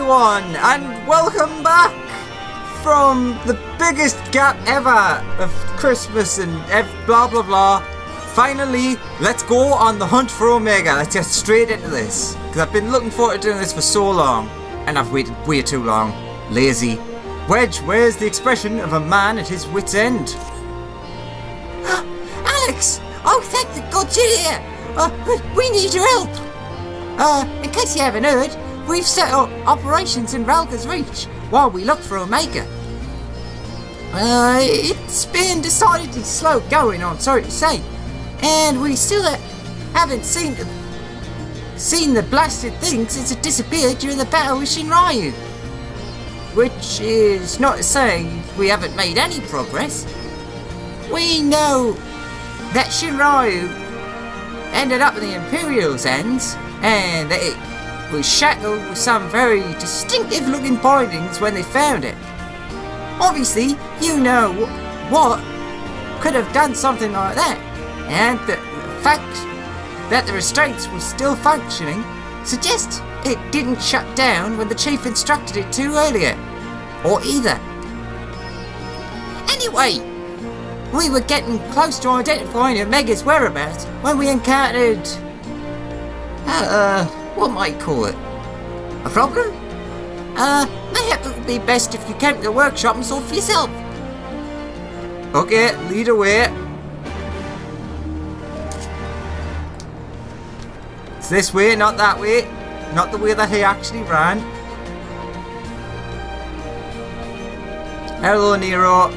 everyone, and welcome back from the biggest gap ever of Christmas and blah blah blah. Finally, let's go on the hunt for Omega. Let's get straight into this, because I've been looking forward to doing this for so long, and I've waited way too long. Lazy. Wedge, where's the expression of a man at his wit's end? Alex! Oh, thank the gods you're here! We need your help! In case you haven't heard, we've set up operations in Ralga's Reach while we look for Omega. It's been decidedly slow going, I'm sorry to say, and we still haven't seen the blasted thing since it disappeared during the battle with Shinryu. Which is not to say we haven't made any progress. We know that Shinryu ended up in the Imperial's hands, and that it was shackled with some very distinctive looking bindings when they found it. Obviously, you know what could have done something like that, and the fact that the restraints were still functioning suggests it didn't shut down when the chief instructed it to earlier, or either. Anyway, we were getting close to identifying Omega's whereabouts when we encountered what might you call it? A problem? Maybe it would be best if you came to the workshop and saw for yourself. Okay, lead away. It's this way, not that way. Not the way that he actually ran. Hello, Nero.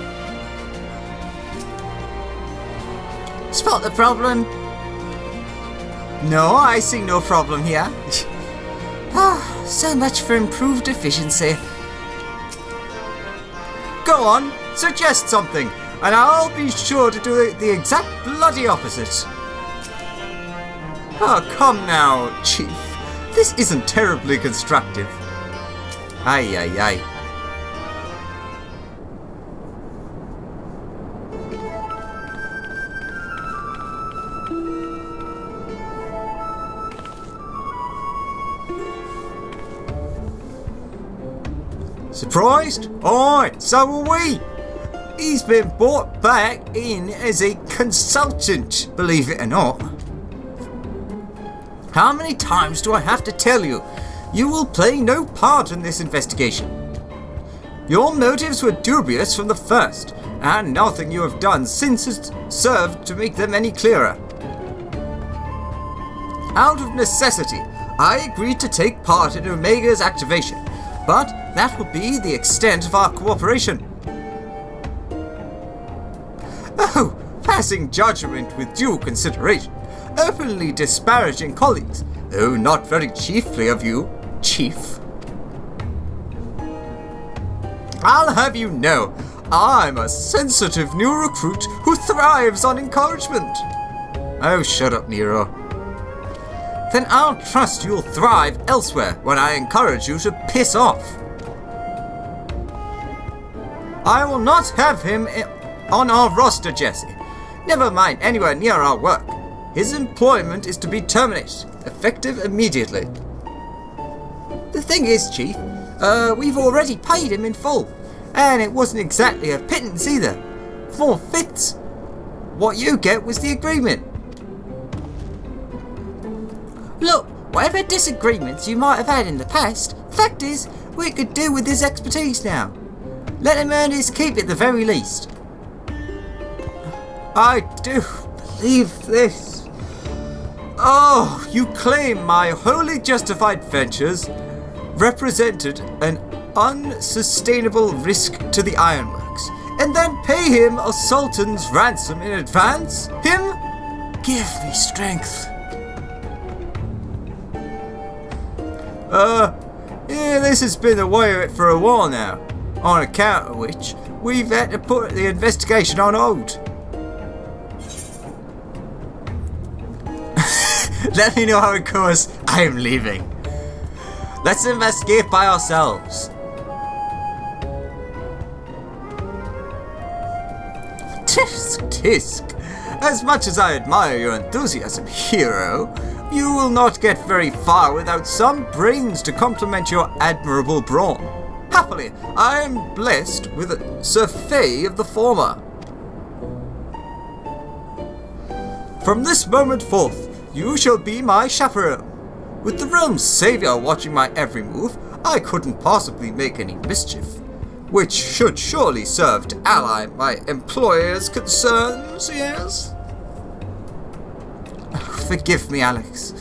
Spot the problem? No, I see no problem here. So much for improved efficiency. Go on, suggest something, and I'll be sure to do the exact bloody opposite. Oh, come now, Chief. This isn't terribly constructive. Aye, aye, aye. Surprised? Aye, so are we. He's been brought back in as a consultant, believe it or not. How many times do I have to tell you? You will play no part in this investigation. Your motives were dubious from the first, and nothing you have done since has served to make them any clearer. Out of necessity, I agreed to take part in Omega's activation, but that would be the extent of our cooperation. Oh, passing judgment with due consideration, openly disparaging colleagues. Oh, not very chiefly of you, Chief. I'll have you know, I'm a sensitive new recruit who thrives on encouragement. Oh, shut up, Nero. Then I'll trust you'll thrive elsewhere when I encourage you to piss off. I will not have him on our roster, Jesse. Never mind anywhere near our work. His employment is to be terminated, effective immediately. The thing is, Chief, we've already paid him in full, and it wasn't exactly a pittance either. 4/5. What you get was the agreement. Look, whatever disagreements you might have had in the past, fact is, we could do with his expertise now. Let him earn his keep at the very least. I do believe this. Oh, you claim my wholly justified ventures represented an unsustainable risk to the ironworks, and then pay him a sultan's ransom in advance? Him? Give me strength. Yeah, this has been the way of it for a while now, on account of which we've had to put the investigation on hold. Let me know how it goes. I am leaving. Let's investigate by ourselves. Tisk, tisk. As much as I admire your enthusiasm, hero, you will not get very far without some brains to complement your admirable brawn. Happily, I am blessed with a surfeit of the former. From this moment forth, you shall be my chaperone. With the realm's savior watching my every move, I couldn't possibly make any mischief, which should surely serve to ally my employer's concerns, yes? Forgive me, Alex.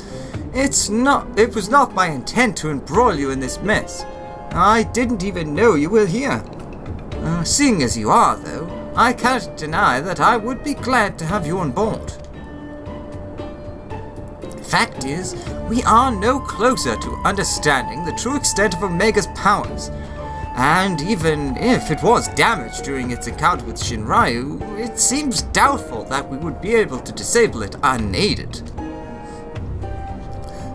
It was not my intent to embroil you in this mess. I didn't even know you were here. Seeing as you are, though, I can't deny that I would be glad to have you on board. Fact is, we are no closer to understanding the true extent of Omega's powers, and even if it was damaged during its encounter with Shinryu, it seems doubtful that we would be able to disable it unaided.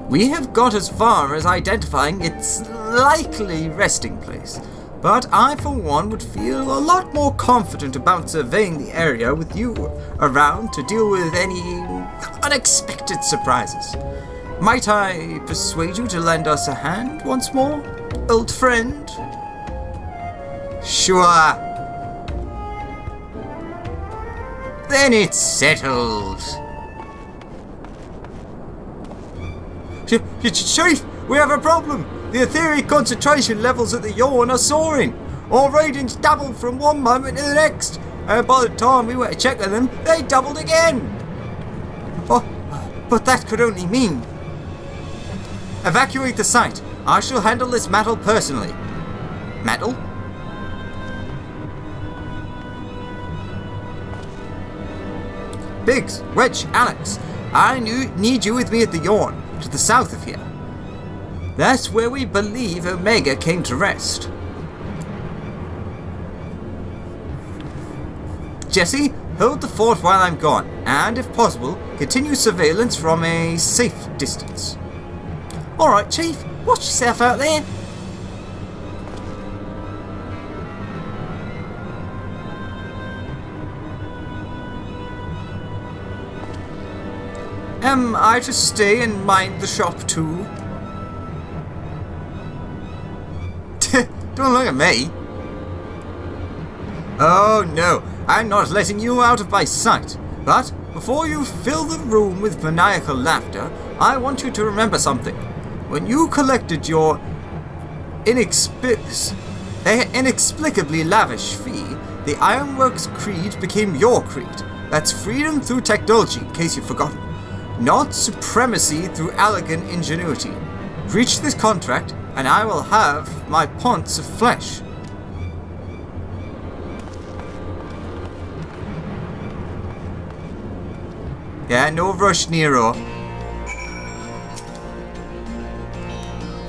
We have got as far as identifying its likely resting place, but I for one would feel a lot more confident about surveying the area with you around to deal with any unexpected surprises. Might I persuade you to lend us a hand once more, old friend? Sure. Then it's settled. Chief, we have a problem. The etheric concentration levels at the yawn are soaring. Our readings doubled from one moment to the next, and by the time we went to check on them, they doubled again. But that could only mean... Evacuate the site. I shall handle this matter personally. Metal? Biggs, Wedge, Alex, I need you with me at the yawn, to the south of here. That's where we believe Omega came to rest. Jesse, hold the fort while I'm gone, and if possible, continue surveillance from a safe distance. Alright, Chief, watch yourself out there. Am I to stay and mind the shop too? Don't look at me. Oh no, I'm not letting you out of my sight. But before you fill the room with maniacal laughter, I want you to remember something. When you collected your inexplicably lavish fee, the Ironworks creed became your creed. That's freedom through technology, in case you've forgotten. Not supremacy through elegant ingenuity. Reach this contract, and I will have my ponce of flesh. Yeah, no rush, Nero.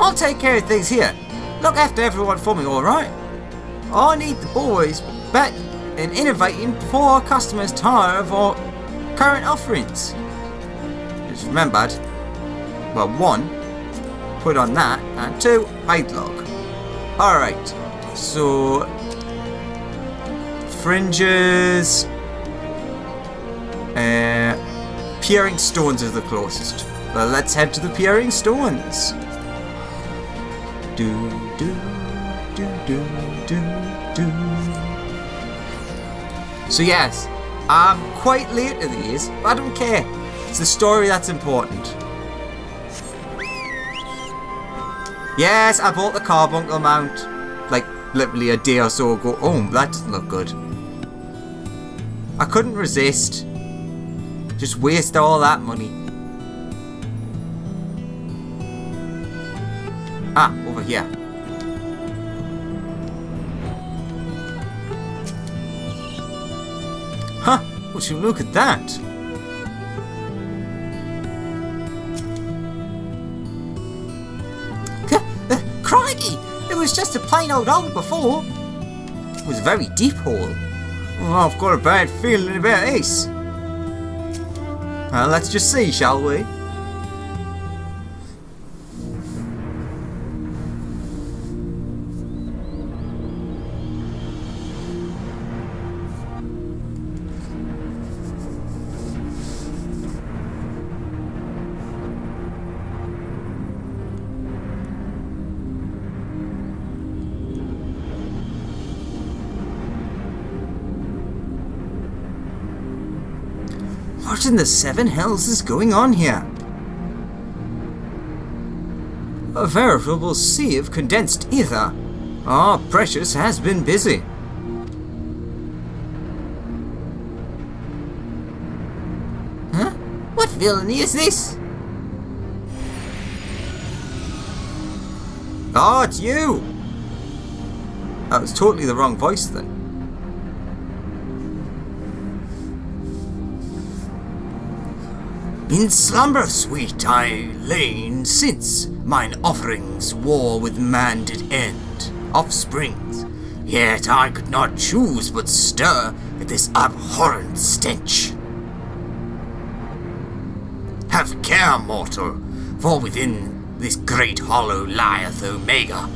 I'll take care of things here. Look after everyone for me, alright? I need the boys back and innovating before our customers tire of our current offerings. Just remembered. Well, 1, put on that, and 2, hide log. Alright, so fringes, peering stones are the closest. Well, let's head to the peering stones. Do do do do do do. So yes, I'm quite late to these, but I don't care. It's the story that's important. Yes, I bought the carbuncle mount like literally a day or so ago. Oh, that doesn't look good. I couldn't resist. Just waste all that money. Ah, over here. Huh, would you look at that? Crikey! It was just a plain old hole before. It was a very deep hole. Oh, I've got a bad feeling about this. Well, let's just see, shall we? What in the seven hells is going on here? A veritable sea of condensed ether. Our Precious has been busy. Huh? What villainy is this? Oh, it's you! That was totally the wrong voice then. In slumber sweet I lain since mine offerings war with man did end, offsprings, yet I could not choose but stir at this abhorrent stench. Have care, mortal, for within this great hollow lieth Omega.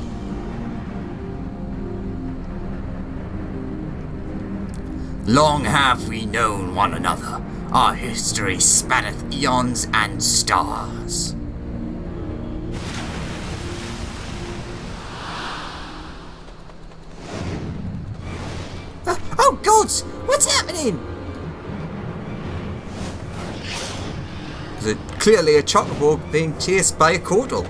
Long have we known one another. Our history spanneth eons and stars. Oh gods! What's happening? Is it clearly a chocobo being chased by a Kotal?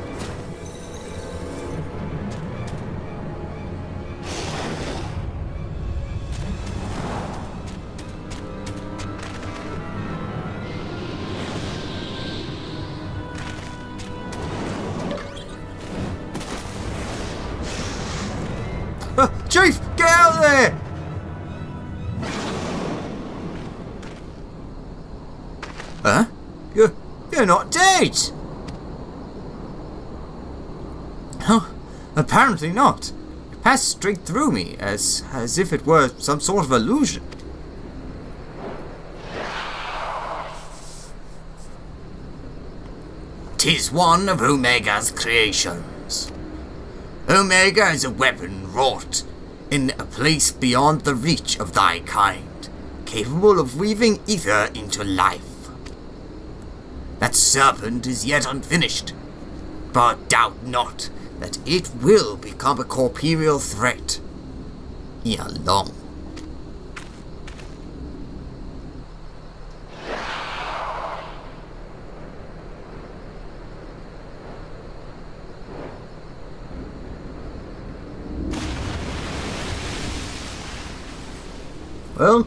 Chief, get out of there! Huh? You're not dead! Oh, apparently not. It passed straight through me, as if it were some sort of illusion. "'Tis one of Omega's creations. Omega is a weapon wrought in a place beyond the reach of thy kind, capable of weaving ether into life. That serpent is yet unfinished, but doubt not that it will become a corporeal threat ere long." Well,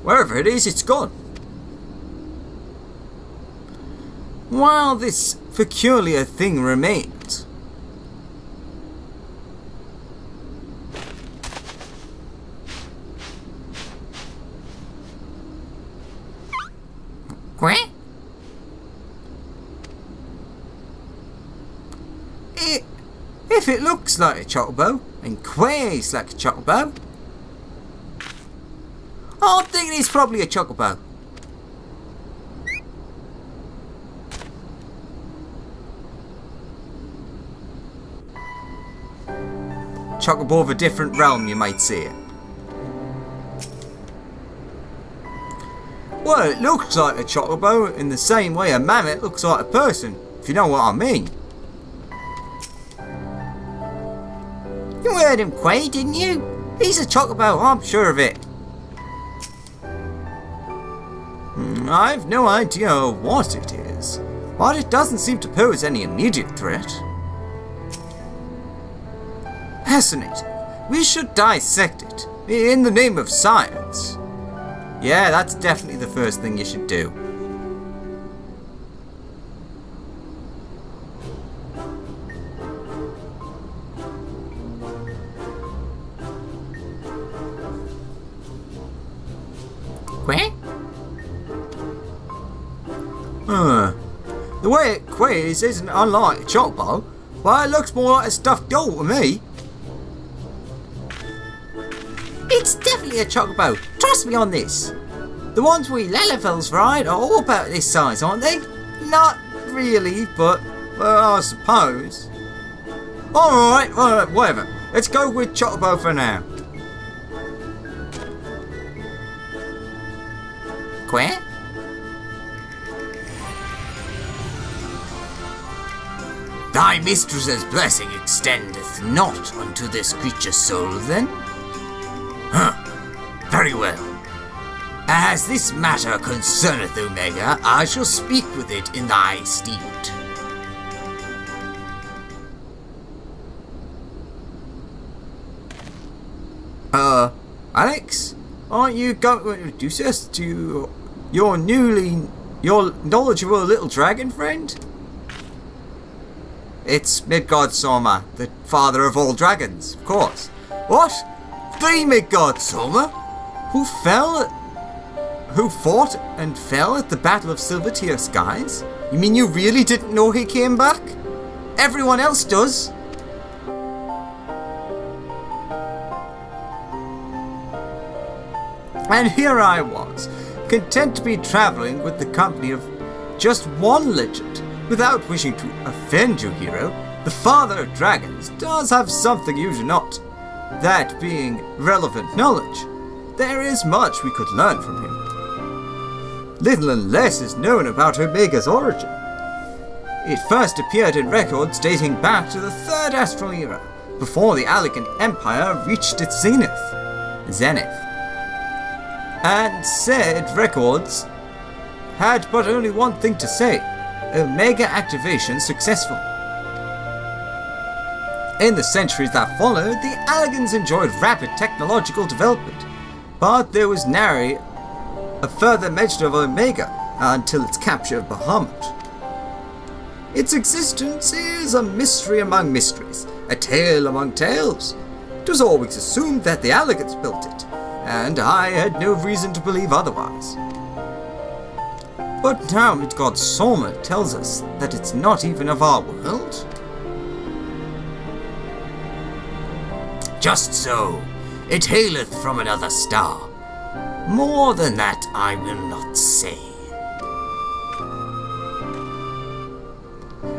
wherever it is, it's gone. While this peculiar thing remains, What? if it looks like a chocobo and quays like a chocobo, I'm thinking it's probably a chocobo. Chocobo of a different realm, you might say it. Well, it looks like a chocobo in the same way a mammoth looks like a person, if you know what I mean. You heard him, Quay, didn't you? He's a chocobo, I'm sure of it. I've no idea what it is, but it doesn't seem to pose any immediate threat. Fascinating. We should dissect it, in the name of science. Yeah, that's definitely the first thing you should do. Quay? The way it quays isn't unlike a chocobo, but it looks more like a stuffed doll to me. It's definitely a chocobo. Trust me on this. The ones we Lalafels ride are all about this size, aren't they? Not really, but, well, I suppose. Alright, whatever. Let's go with chocobo for now. Quay? Thy mistress's blessing extendeth not unto this creature's soul, then? Huh. Very well. As this matter concerneth Omega, I shall speak with it in thy stead. Alex, aren't you going to introduce us to your knowledgeable little dragon friend? It's Midgard Soma, the father of all dragons, of course. What? The Midgard Soma? Who fought and fell at the Battle of Silvertear Skies? You mean you really didn't know he came back? Everyone else does. And here I was, content to be travelling with the company of just one legend. Without wishing to offend you, hero, the father of dragons does have something you do not. That being relevant knowledge. There is much we could learn from him. Little and less is known about Omega's origin. It first appeared in records dating back to the Third Astral Era, before the Allegan Empire reached its zenith. And said records had but only one thing to say: Omega activation successful. In the centuries that followed, the Allegans enjoyed rapid technological development, but there was nary a further mention of Omega until its capture of Bahamut. Its existence is a mystery among mysteries, a tale among tales. It was always assumed that the Allegans built it, and I had no reason to believe otherwise. But now Midgard Soma tells us that it's not even of our world? Just so. It haileth from another star. More than that I will not say.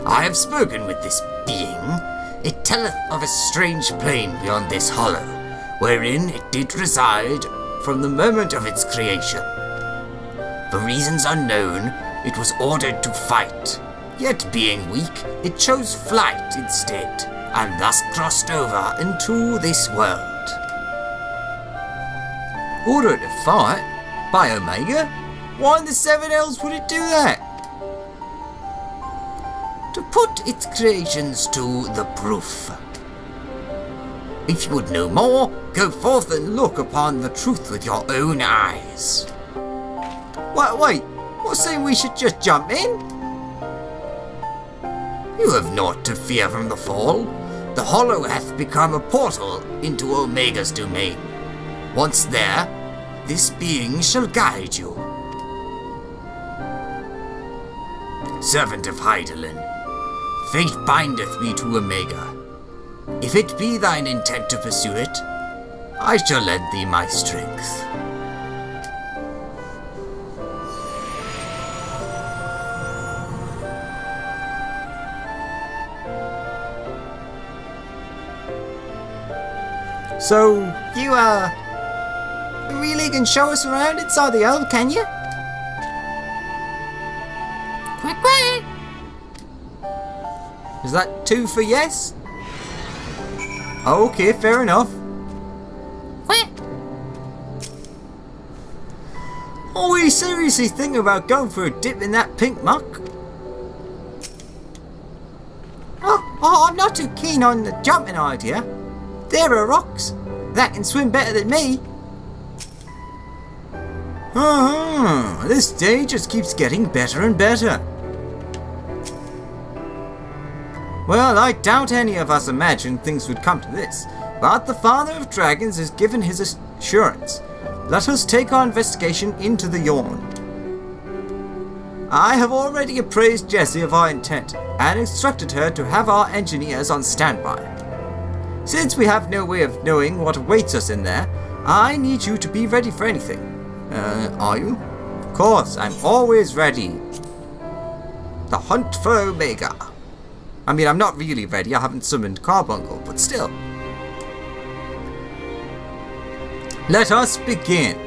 I have spoken with this being. It telleth of a strange plain beyond this hollow, wherein it did reside from the moment of its creation. For reasons unknown, it was ordered to fight, yet being weak, it chose flight instead, and thus crossed over into this world. Ordered to fight? By Omega? Why in the seven hells would it do that? To put its creations to the proof. If you would know more, go forth and look upon the truth with your own eyes. Wait, what's saying we should just jump in? You have naught to fear from the fall. The hollow hath become a portal into Omega's domain. Once there, this being shall guide you. Servant of Hydaelyn, fate bindeth me to Omega. If it be thine intent to pursue it, I shall lend thee my strength. So, you, really can show us around inside the elf, can you? Quack quack! Is that 2 for yes? Okay, fair enough. Quack! Are we seriously thinking about going for a dip in that pink muck? Oh, I'm not too keen on the jumping idea. There are rocks that can swim better than me. This day just keeps getting better and better. Well, I doubt any of us imagined things would come to this, but the Father of Dragons has given his assurance. Let us take our investigation into the Yawn. I have already appraised Jessie of our intent, and instructed her to have our engineers on standby. Since we have no way of knowing what awaits us in there, I need you to be ready for anything. Are you? Of course, I'm always ready. The hunt for Omega. I mean, I'm not really ready, I haven't summoned Carbuncle, but still. Let us begin.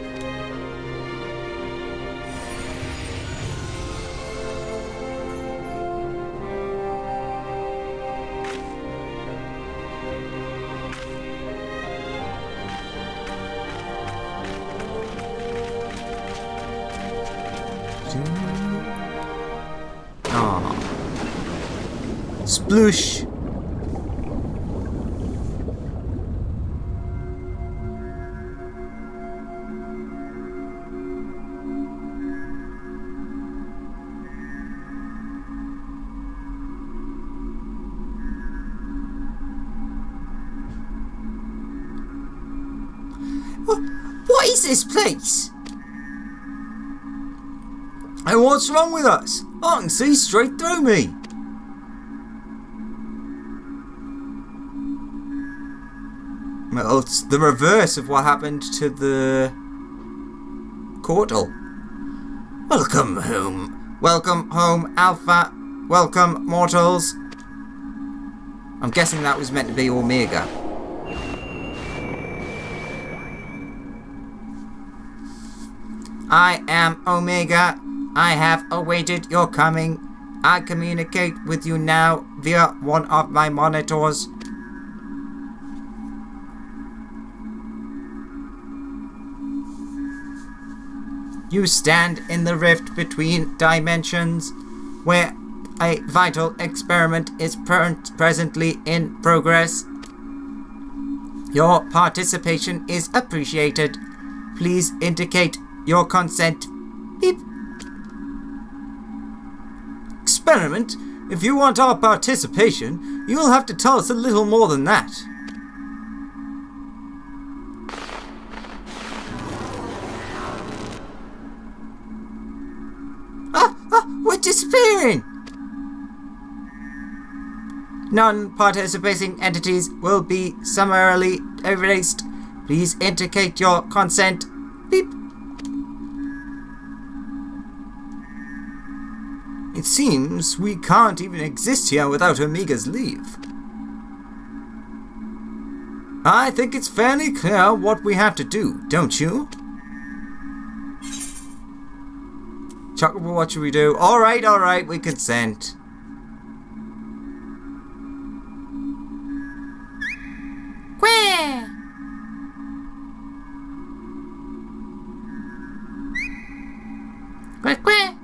Sploosh. What is this place? And what's wrong with us? I can see straight through me. Well, it's the reverse of what happened to the Cortal. Welcome home. Welcome home, Alpha. Welcome, mortals. I'm guessing that was meant to be Omega. I am Omega. I have awaited your coming. I communicate with you now via one of my monitors. You stand in the rift between dimensions, where a vital experiment is presently in progress. Your participation is appreciated. Please indicate your consent. Beep. Experiment? If you want our participation, you will have to tell us a little more than that. We're disappearing! Non-participating entities will be summarily erased. Please indicate your consent. Beep. It seems we can't even exist here without Omega's leave. I think it's fairly clear what we have to do, don't you? Chocobo, what should we do? Alright, we consent. Where? Where?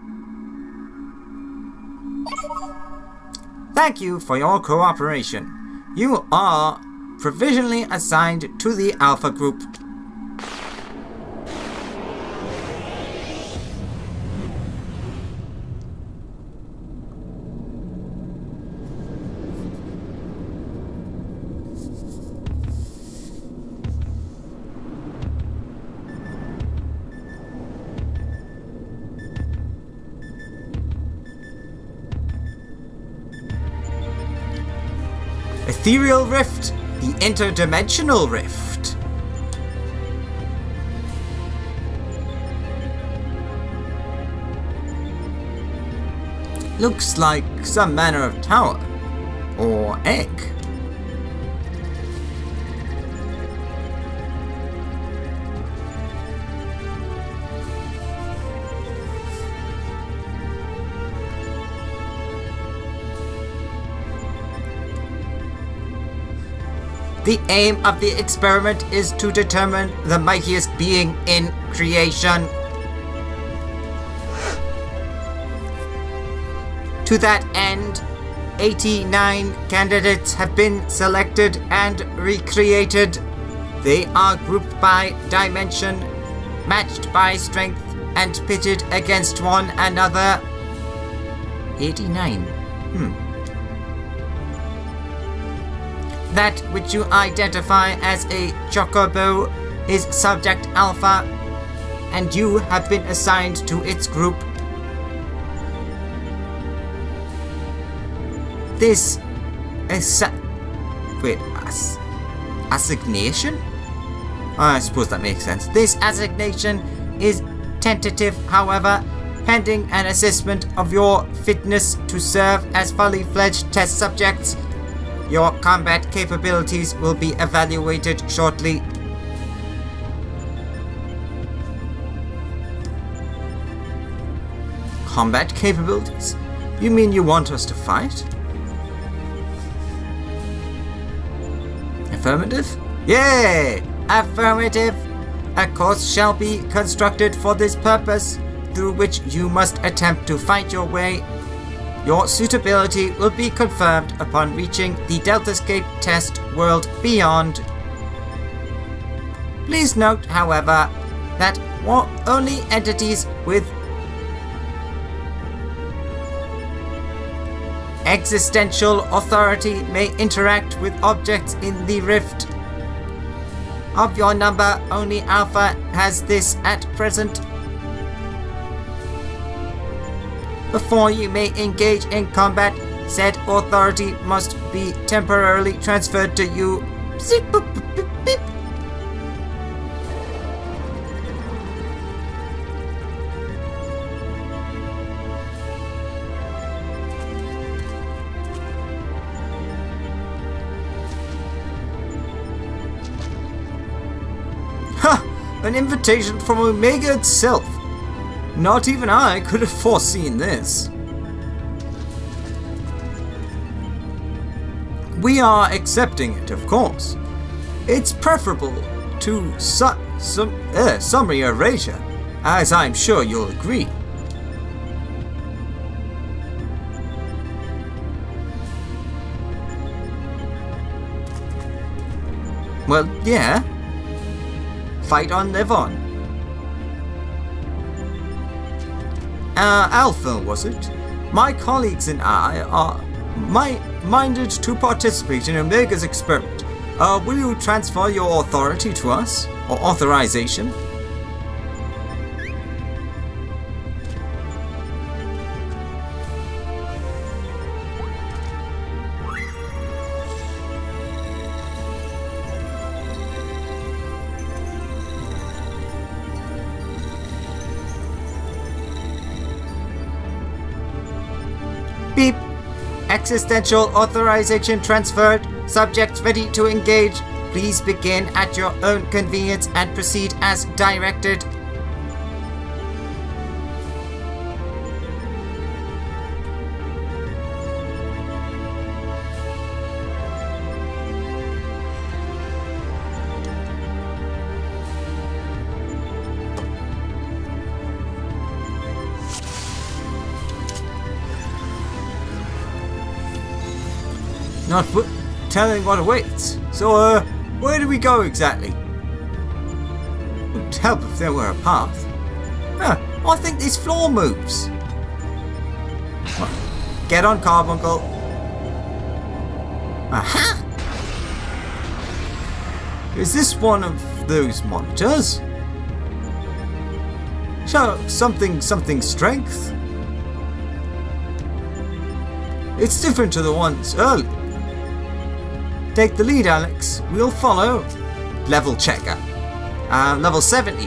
Thank you for your cooperation. You are provisionally assigned to the Alpha Group. Ethereal Rift, the interdimensional rift. Looks like some manner of tower or egg. The aim of the experiment is to determine the mightiest being in creation. To that end, 89 candidates have been selected and recreated. They are grouped by dimension, matched by strength, and pitted against one another. 89. That which you identify as a Chocobo is Subject Alpha, and you have been assigned to its group. This assignation? I suppose that makes sense. This assignation is tentative, however, pending an assessment of your fitness to serve as fully fledged test subjects. Your combat capabilities will be evaluated shortly. Combat capabilities? You mean you want us to fight? Affirmative? Yay! Affirmative! A course shall be constructed for this purpose, through which you must attempt to fight your way Your suitability will be confirmed upon reaching the Deltascape test world beyond. Please note, however, that only entities with existential authority may interact with objects in the rift. Of your number, only Alpha has this at present. Before you may engage in combat, said authority must be temporarily transferred to you. Zip, boop, boop, boop, beep. Ha! An invitation from Omega itself. Not even I could have foreseen this. We are accepting it, of course. It's preferable to summary erasure, as I'm sure you'll agree. Well, yeah. Fight on, live on. Alpha, was it? My colleagues and I are minded to participate in Omega's experiment. Will you transfer your authority to us? Or authorization? Beep. Existential authorization transferred. Subject ready to engage. Please begin at your own convenience and proceed as directed. Not telling what awaits. So, where do we go exactly? Wouldn't help if there were a path. Huh, I think this floor moves. Well, get on, Carbuncle. Aha! Is this one of those monitors? Show something strength. It's different to the ones earlier. Take the lead, Alex. We'll follow. Level checker. Level 70.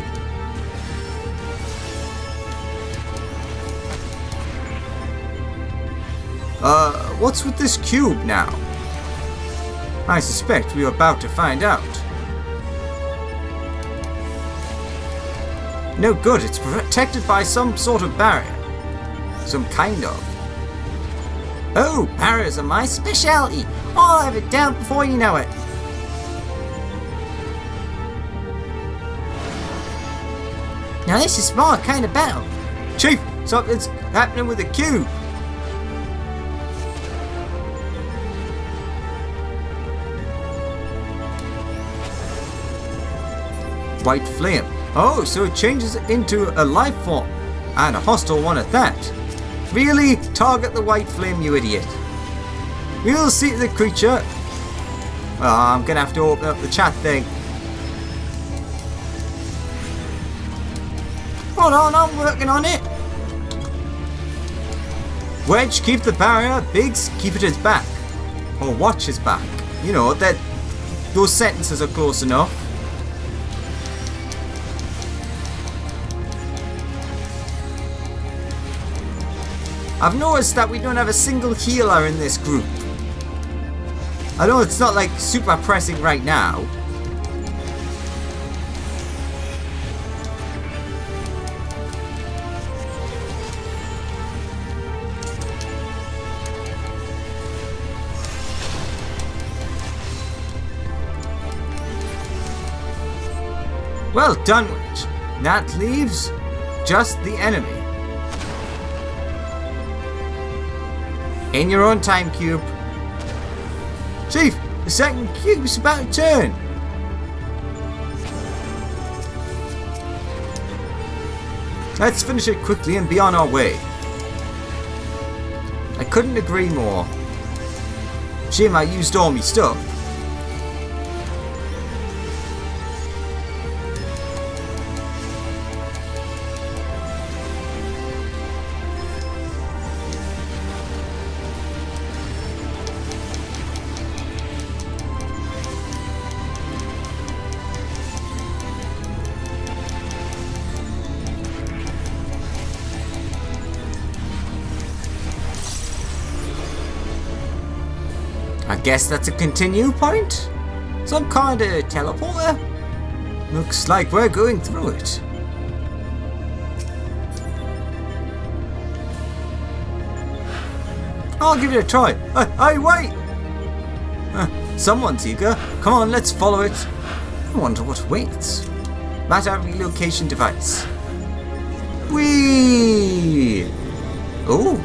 What's with this cube now? I suspect we are about to find out. No good. It's protected by some sort of barrier. Some kind of. Oh, barriers are my specialty. I'll have it down before you know it. Now this is my kind of battle. Chief, something's happening with the cube. White flame. Oh, so it changes into a life form. And a hostile one at that. Really? Target the white flame, you idiot. We'll see the creature. Oh, I'm gonna have to open up the chat thing. Hold on, I'm working on it. Wedge, keep the barrier. Biggs, keep it his back. Or watch his back. You know, that those sentences are close enough. I've noticed that we don't have a single healer in this group. I know it's not like super pressing right now. Well done, Witch. That leaves just the enemy. In your own time, Cube. Chief, the second cube's about to turn. Let's finish it quickly and be on our way. I couldn't agree more. Shame I used all my stuff. I guess that's a continue point? Some kind of teleporter? Looks like we're going through it. I'll give it a try. Hey, wait! Someone's eager. Come on, let's follow it. I wonder what waits. Matter relocation device. Whee! Oh.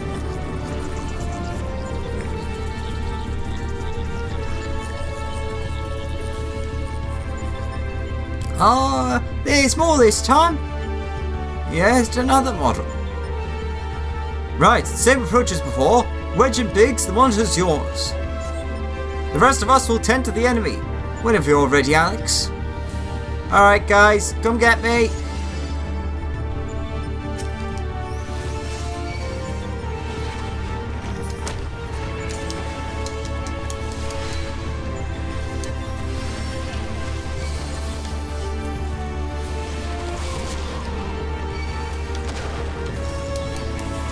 There's more this time. Yes, another model. Right, same approach as before. Wedge and Biggs, the monitor's yours. The rest of us will tend to the enemy. Whenever you're ready, Alex. Alright guys, come get me.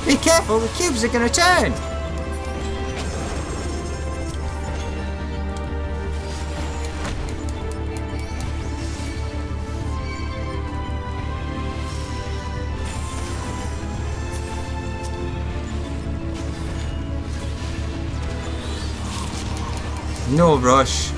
Be careful, the cubes are gonna turn! No rush.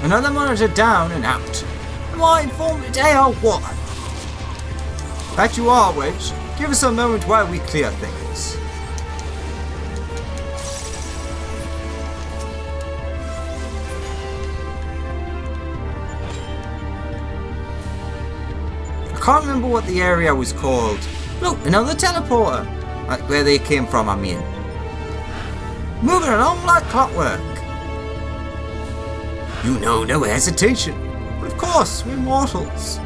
Another monitor down and out. Am I informed today or what? That you are, Wedge. Give us a moment while we clear things. I can't remember what the area was called. Look, another teleporter. Like where they came from, I mean. Moving along like clockwork. You know, no hesitation. But of course, we're mortals.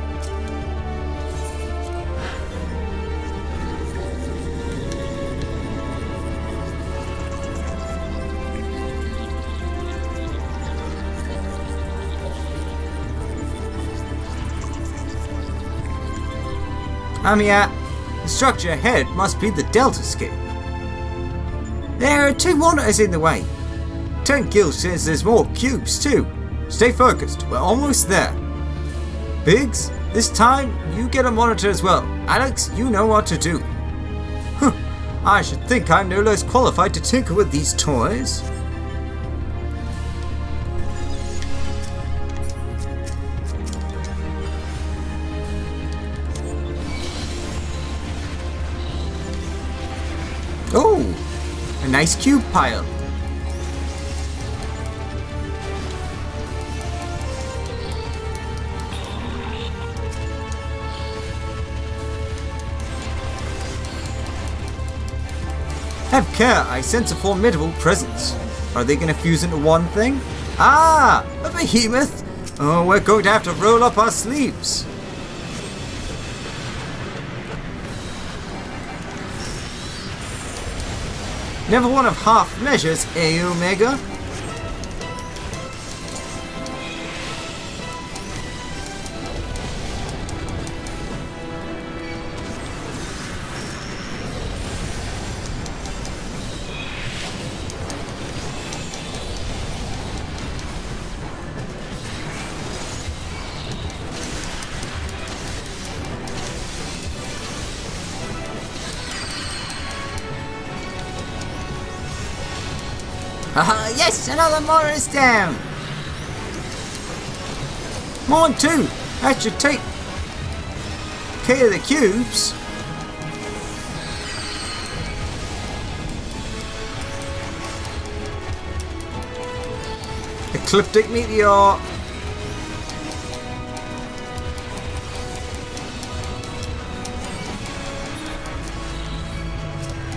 I'm here. The structure ahead must be the Deltascape. There are 2 monitors in the way. Tank Gill says there's more cubes too. Stay focused, we're almost there. Biggs, this time you get a monitor as well. Alex, you know what to do. I should think I'm no less qualified to tinker with these toys. Oh, a nice cube pile. Have care, I sense a formidable presence. Are they going to fuse into one thing? Ah, a behemoth! Oh, we're going to have to roll up our sleeves. Never one of half measures, eh, Omega? Yes, another motor is down. Mine too. That should take care of the cubes. Ecliptic meteor.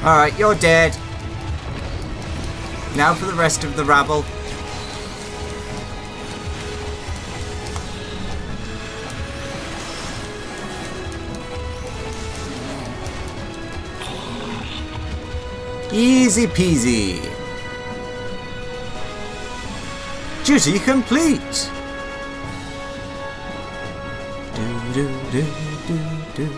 Alright, you're dead. Now for the rest of the rabble. Easy peasy. Duty complete. Do do do do do.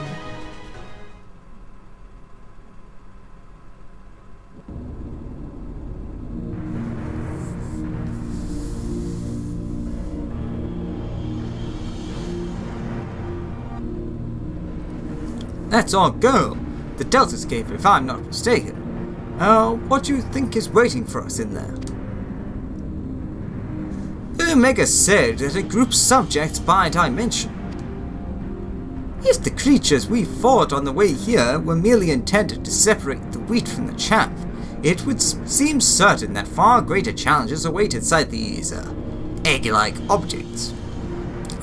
That's our girl, the Deltascape, if I'm not mistaken. What do you think is waiting for us in there? Omega said that it groups subjects by dimension. If the creatures we fought on the way here were merely intended to separate the wheat from the chaff, it would seem certain that far greater challenges await inside these egg-like objects.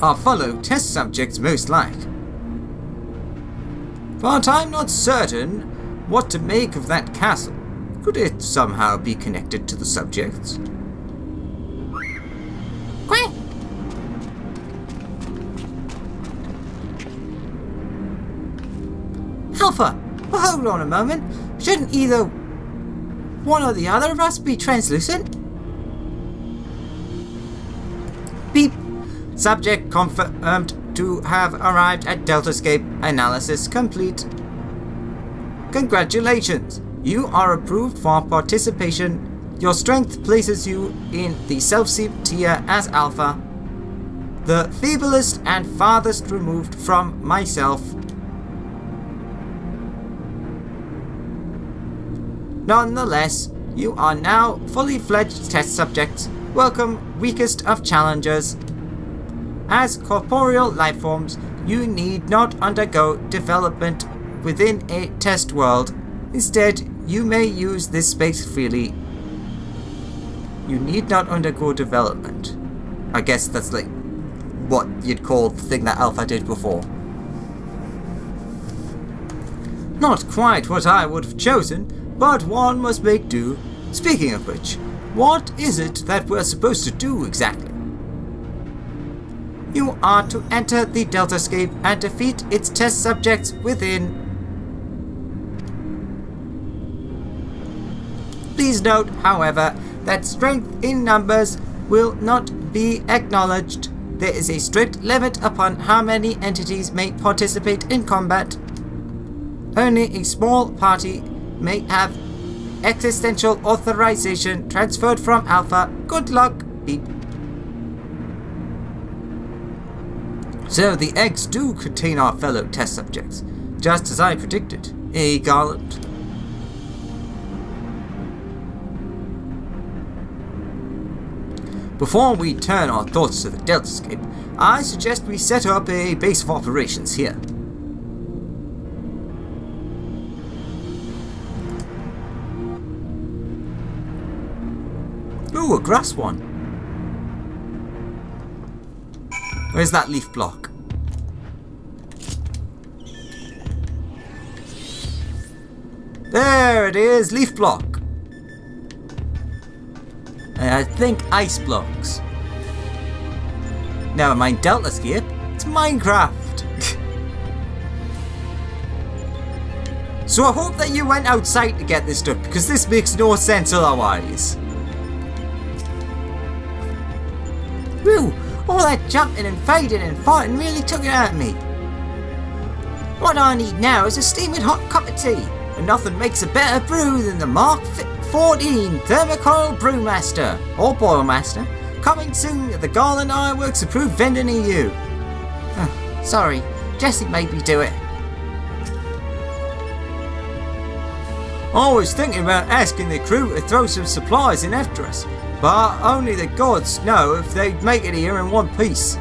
Our fellow test subjects most like. But I'm not certain what to make of that castle. Could it somehow be connected to the subjects? Quack! Alpha, well, hold on a moment. Shouldn't either one or the other of us be translucent? Beep. Subject confirmed to have arrived at Deltascape. Analysis complete. Congratulations! You are approved for participation. Your strength places you in the self-seep tier as Alpha, the feeblest and farthest removed from myself. Nonetheless, you are now fully fledged test subjects. Welcome, weakest of challengers. As corporeal lifeforms, you need not undergo development within a test world. Instead, you may use this space freely. You need not undergo development. I guess that's like what you'd call the thing that Alpha did before. Not quite what I would have chosen, but one must make do. Speaking of which, what is it that we're supposed to do exactly? You are to enter the Deltascape and defeat its test subjects within. Please note, however, that strength in numbers will not be acknowledged. There is a strict limit upon how many entities may participate in combat. Only a small party may have existential authorization transferred from Alpha. Good luck, beep. So the eggs do contain our fellow test subjects, just as I predicted. Eh, Garland? Before we turn our thoughts to the Deltascape, I suggest we set up a base of operations here. Ooh, a grass one. Where's that leaf block? There it is, leaf block. I think ice blocks. Never mind Deltascape, it's Minecraft. So I hope that you went outside to get this stuff, because this makes no sense otherwise. Whew, all that jumping and fighting and fighting really took it out of me. What I need now is a steaming hot cup of tea, and nothing makes a better brew than the Mark 14 Thermocoil Brewmaster, or Boilmaster, coming soon at the Garland Ironworks approved vendor near you. Sorry, Jesse made me do it. I was thinking about asking the crew to throw some supplies in after us, but only the gods know if they'd make it here in one piece.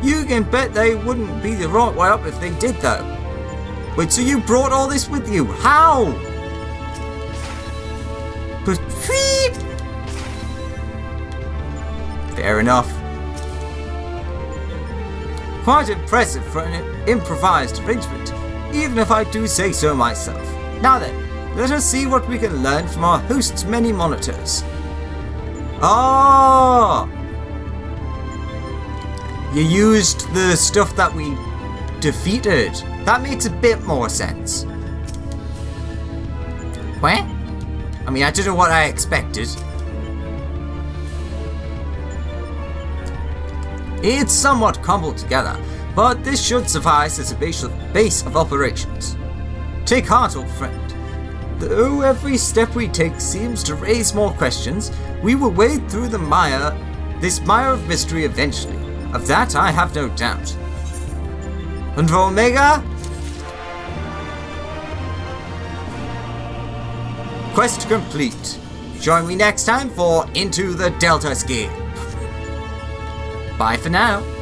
You can bet they wouldn't be the right way up if they did though. Wait, so you brought all this with you? How? But fair enough. Quite impressive for an improvised arrangement, even if I do say so myself. Now then, let us see what we can learn from our host's many monitors. Ah! You used the stuff that we defeated. That makes a bit more sense. What? I mean, I don't know what I expected. It's somewhat cobbled together, but this should suffice as a base of operations. Take heart, old friend. Though every step we take seems to raise more questions, we will wade through this mire of mystery eventually. Of that I have no doubt. And for Omega? Quest complete. Join me next time for Into the Deltascape. Bye for now.